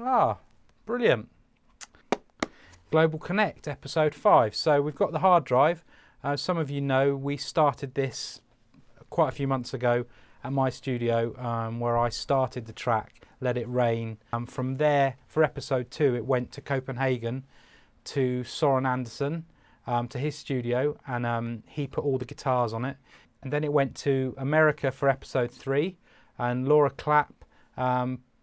Ah, brilliant. Global Konnekt, episode 5. So we've got the hard drive. Some of you know we started this quite a few months ago at my studio, where I started the track, Let It Rain. From there, for episode 2, it went to Copenhagen to Soren Andersen, to his studio, and he put all the guitars on it. And then it went to America for episode 3, and Laura Clapp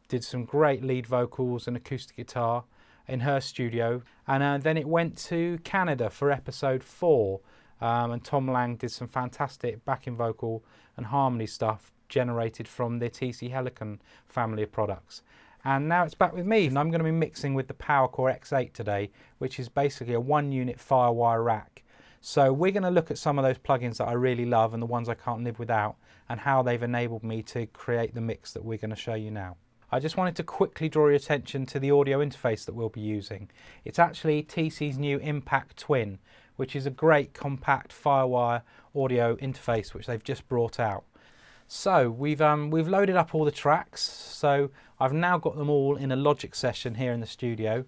did some great lead vocals and acoustic guitar in her studio. And then it went to Canada for episode 4, and Tom Lang did some fantastic backing vocal and harmony stuff generated from the TC-Helicon family of products. And now it's back with me, and I'm going to be mixing with the PowerCore X8 today, which is basically a 1-unit Firewire rack. So we're going to look at some of those plugins that I really love and the ones I can't live without, and how they've enabled me to create the mix that we're going to show you now. I just wanted to quickly draw your attention to the audio interface that we'll be using. It's actually TC's new Impact Twin, which is a great compact Firewire audio interface which they've just brought out. So we've loaded up all the tracks. So I've now got them all in a Logic session here in the studio,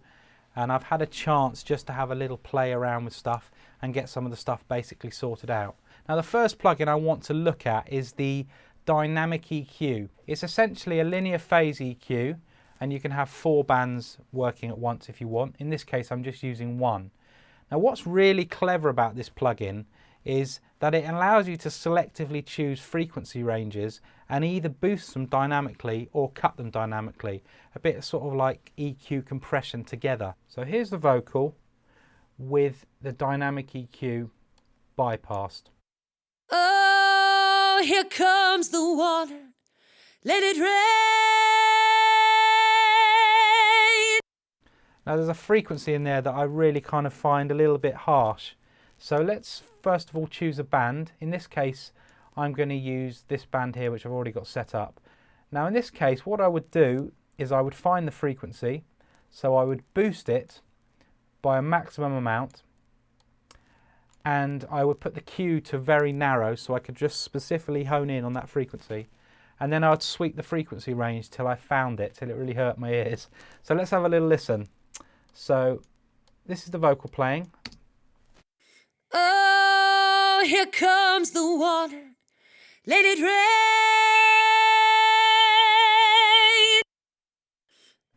and I've had a chance just to have a little play around with stuff and get some of the stuff basically sorted out. Now the first plugin I want to look at is the Dynamic EQ. It's essentially a linear phase EQ, and you can have 4 bands working at once if you want. In this case I'm just using 1. Now what's really clever about this plugin is that it allows you to selectively choose frequency ranges and either boost them dynamically or cut them dynamically. A bit sort of like EQ compression together. So here's the vocal with the Dynamic EQ bypassed. Oh, here comes the water, let it rain. Now there's a frequency in there that I really kind of find a little bit harsh. So let's first of all choose a band. In this case I'm going to use this band here, which I've already got set up. Now in this case what I would do is I would find the frequency, so I would boost it by a maximum amount, and I would put the Q to very narrow so I could just specifically hone in on that frequency, and then I would sweep the frequency range till I found it, till it really hurt my ears. So let's have a little listen. So this is the vocal playing. Oh, here comes the water, let it rain.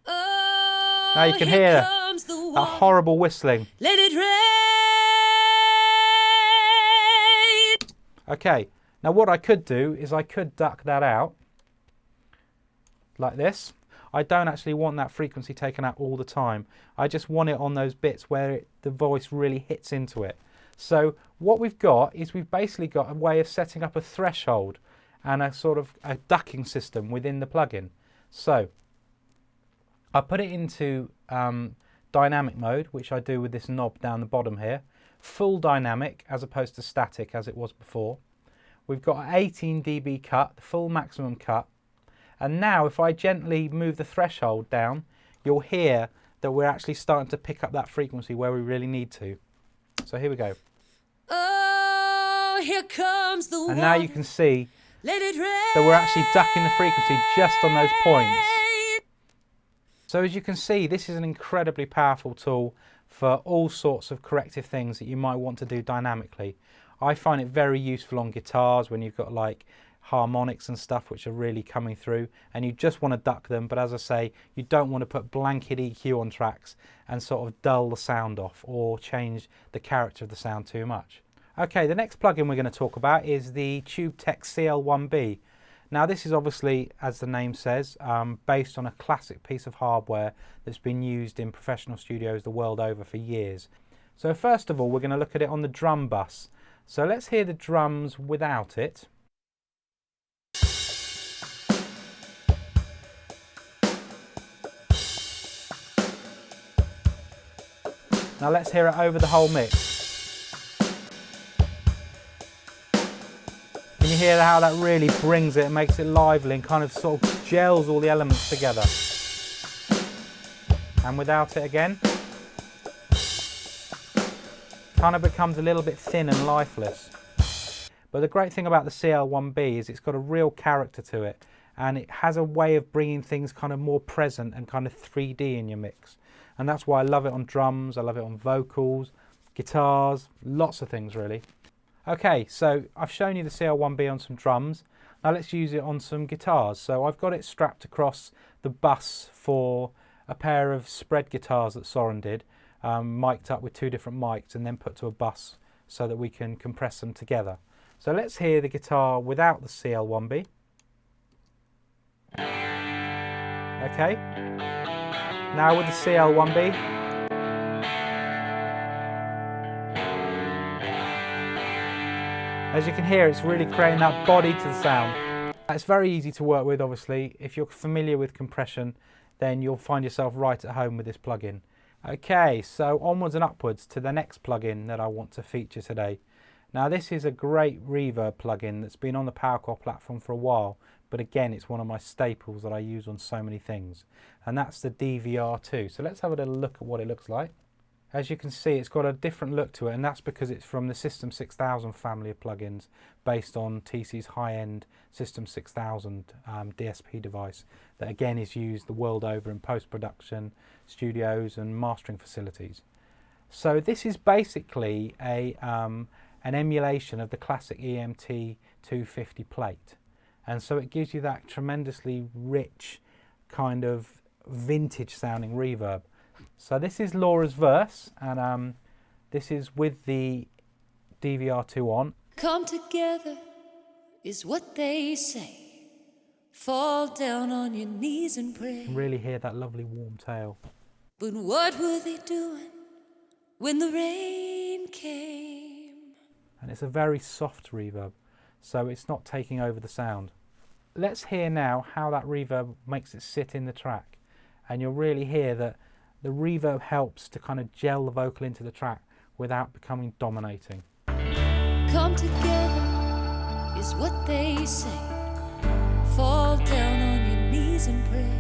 Oh, now you can hear that horrible whistling. Let it rain. Okay, now what I could do is I could duck that out like this. I don't actually want that frequency taken out all the time. I just want it on those bits where the voice really hits into it. So what we've got is we've basically got a way of setting up a threshold and a sort of a ducking system within the plugin. So I put it into dynamic mode, which I do with this knob down the bottom here. Full dynamic as opposed to static as it was before. We've got an 18 dB cut, the full maximum cut. And now if I gently move the threshold down, you'll hear that we're actually starting to pick up that frequency where we really need to. So here we go. Oh, here comes the water. And now you can see Let it rain. that we're actually ducking the frequency just on those points. So as you can see, this is an incredibly powerful tool for all sorts of corrective things that you might want to do dynamically. I find it very useful on guitars when you've got like harmonics and stuff which are really coming through and you just want to duck them, but as I say, you don't want to put blanket EQ on tracks and sort of dull the sound off or change the character of the sound too much. Okay, the next plugin we're going to talk about is the TubeTech CL1B. Now this is obviously, as the name says, based on a classic piece of hardware that's been used in professional studios the world over for years. So first of all we're going to look at it on the drum bus. So let's hear the drums without it. Now let's hear it over the whole mix. Can you hear how that really brings it and makes it lively and kind of sort of gels all the elements together? And without it again, kind of becomes a little bit thin and lifeless. But the great thing about the CL1B is it's got a real character to it, and it has a way of bringing things kind of more present and kind of 3D in your mix. And that's why I love it on drums, I love it on vocals, guitars, lots of things really. Okay, so I've shown you the CL1B on some drums. Now let's use it on some guitars. So I've got it strapped across the bus for a pair of spread guitars that Soren did, mic'd up with 2 different mics and then put to a bus so that we can compress them together. So let's hear the guitar without the CL1B. Okay, now with the CL1B. As you can hear, it's really creating that body to the sound. It's very easy to work with, obviously. If you're familiar with compression, then you'll find yourself right at home with this plugin. Okay, so onwards and upwards to the next plugin that I want to feature today. Now this is a great reverb plugin that's been on the PowerCore platform for a while, but again, it's one of my staples that I use on so many things. And that's the DVR2. So let's have a little look at what it looks like. As you can see, it's got a different look to it, and that's because it's from the System 6000 family of plugins based on TC's high-end System 6000 DSP device that again is used the world over in post-production, studios and mastering facilities. So this is basically an emulation of the classic EMT 250 plate, and so it gives you that tremendously rich kind of vintage sounding reverb. So this is Laura's verse, and this is with the DVR2 on. Come together is what they say. Fall down on your knees and pray. You can really hear that lovely warm tail. But what were they doing when the rain came? And it's a very soft reverb, so it's not taking over the sound. Let's hear now how that reverb makes it sit in the track, and you'll really hear that the reverb helps to kind of gel the vocal into the track without becoming dominating. Come together is what they say. Fall down on your knees and pray.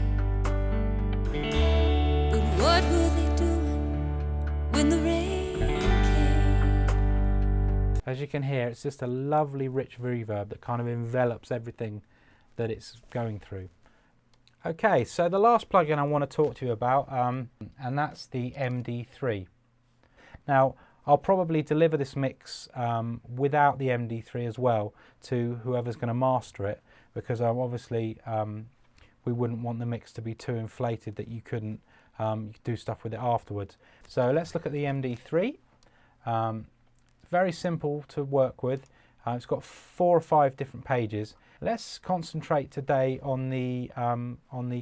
But what were they doing when the rain came? As you can hear, it's just a lovely rich reverb that kind of envelops everything that it's going through. Okay, so the last plugin I want to talk to you about, and that's the MD3. Now, I'll probably deliver this mix without the MD3 as well to whoever's going to master it, because obviously we wouldn't want the mix to be too inflated that you couldn't do stuff with it afterwards. So let's look at the MD3. Very simple to work with. It's got 4 or 5 different pages. Let's concentrate today on the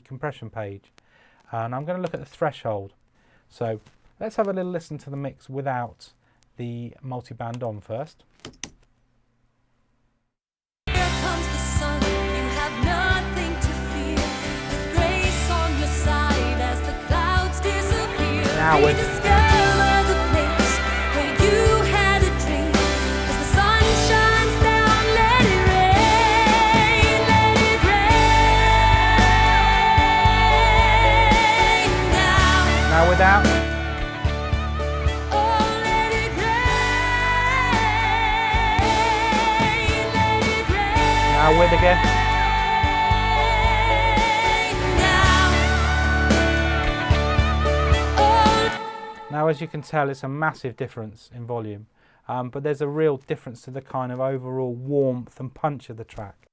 compression page, and I'm going to look at the threshold. So let's have a little listen to the mix without the multiband on first. Here comes the sun, you have nothing to fear. With grace on your side as the clouds disappear. Now we're Rediscover the place where you had a dream. As the sun shines down, let it rain, let it rain now. Now without. Oh, let it rain, let it rain. Now with again. Now as you can tell, it's a massive difference in volume, but there's a real difference to the kind of overall warmth and punch of the track.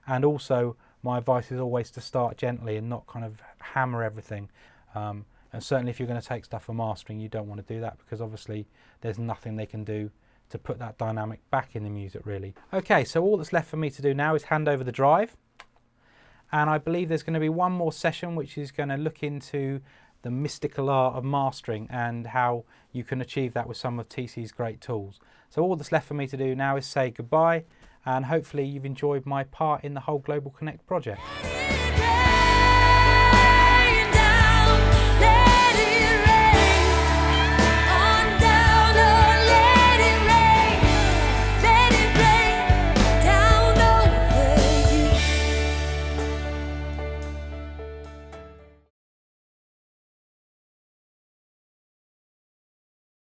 And also my advice is always to start gently and not kind of hammer everything. And certainly if you're going to take stuff for mastering, you don't want to do that, because obviously there's nothing they can do to put that dynamic back in the music really. Okay, so all that's left for me to do now is hand over the drive. And I believe there's going to be one more session which is going to look into the mystical art of mastering and how you can achieve that with some of TC's great tools. So all that's left for me to do now is say goodbye, and hopefully you've enjoyed my part in the whole Global Konnekt project.